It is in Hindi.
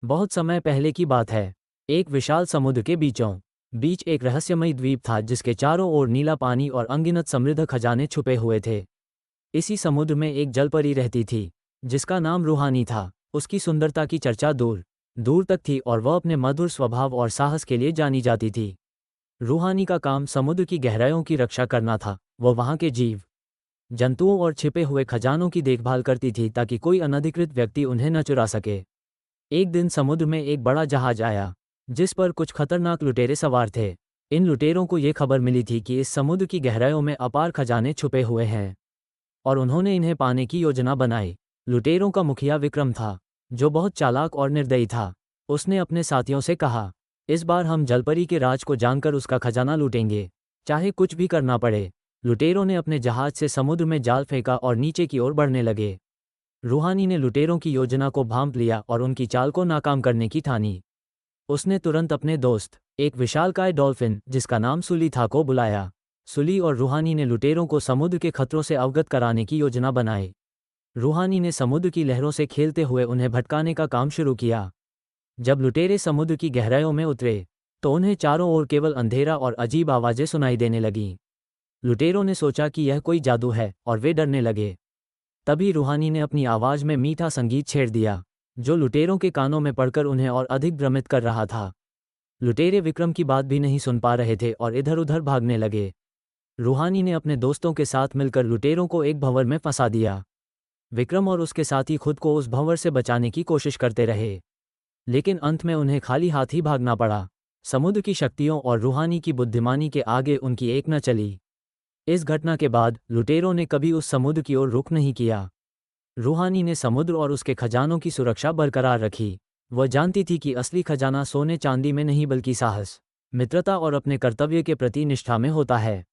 बहुत समय पहले की बात है। एक विशाल समुद्र के बीचों बीच एक रहस्यमयी द्वीप था जिसके चारों ओर नीला पानी और अनगिनत समृद्ध खजाने छुपे हुए थे। इसी समुद्र में एक जलपरी रहती थी जिसका नाम रूहानी था। उसकी सुंदरता की चर्चा दूर दूर तक थी और वह अपने मधुर स्वभाव और साहस के लिए जानी जाती थी। रूहानी का काम समुद्र की गहराइयों की रक्षा करना था। वह वहाँ के जीव जंतुओं और छिपे हुए खजानों की देखभाल करती थी ताकि कोई अनधिकृत व्यक्ति उन्हें न चुरा सके। एक दिन समुद्र में एक बड़ा जहाज आया जिस पर कुछ खतरनाक लुटेरे सवार थे। इन लुटेरों को ये खबर मिली थी कि इस समुद्र की गहराइयों में अपार खजाने छुपे हुए हैं और उन्होंने इन्हें पाने की योजना बनाई। लुटेरों का मुखिया विक्रम था जो बहुत चालाक और निर्दयी था। उसने अपने साथियों से कहा, इस बार हम जलपरी के राज को जानकर उसका खजाना लूटेंगे, चाहे कुछ भी करना पड़े। लुटेरों ने अपने जहाज से समुद्र में जाल फेंका और नीचे की ओर बढ़ने लगे। रूहानी ने लुटेरों की योजना को भांप लिया और उनकी चाल को नाकाम करने की ठानी। उसने तुरंत अपने दोस्त, एक विशालकाय डॉल्फिन जिसका नाम सुली था, को बुलाया। सुली और रूहानी ने लुटेरों को समुद्र के खतरों से अवगत कराने की योजना बनाई। रूहानी ने समुद्र की लहरों से खेलते हुए उन्हें भटकाने का काम शुरू किया। जब लुटेरे समुद्र की गहराइयों में उतरे तो उन्हें चारों ओर केवल अंधेरा और अजीब आवाजें सुनाई देने लगीं। लुटेरों ने सोचा कि यह कोई जादू है और वे डरने लगे। तभी रूहानी ने अपनी आवाज़ में मीठा संगीत छेड़ दिया जो लुटेरों के कानों में पड़कर उन्हें और अधिक भ्रमित कर रहा था। लुटेरे विक्रम की बात भी नहीं सुन पा रहे थे और इधर उधर भागने लगे। रूहानी ने अपने दोस्तों के साथ मिलकर लुटेरों को एक भंवर में फंसा दिया। विक्रम और उसके साथी खुद को उस भंवर से बचाने की कोशिश करते रहे, लेकिन अंत में उन्हें खाली हाथ ही भागना पड़ा। समुद्र की शक्तियों और रूहानी की बुद्धिमानी के आगे उनकी एक न चली। इस घटना के बाद लुटेरों ने कभी उस समुद्र की ओर रुख नहीं किया। रूहानी ने समुद्र और उसके खजानों की सुरक्षा बरकरार रखी। वह जानती थी कि असली खजाना सोने चांदी में नहीं बल्कि साहस, मित्रता और अपने कर्तव्य के प्रति निष्ठा में होता है।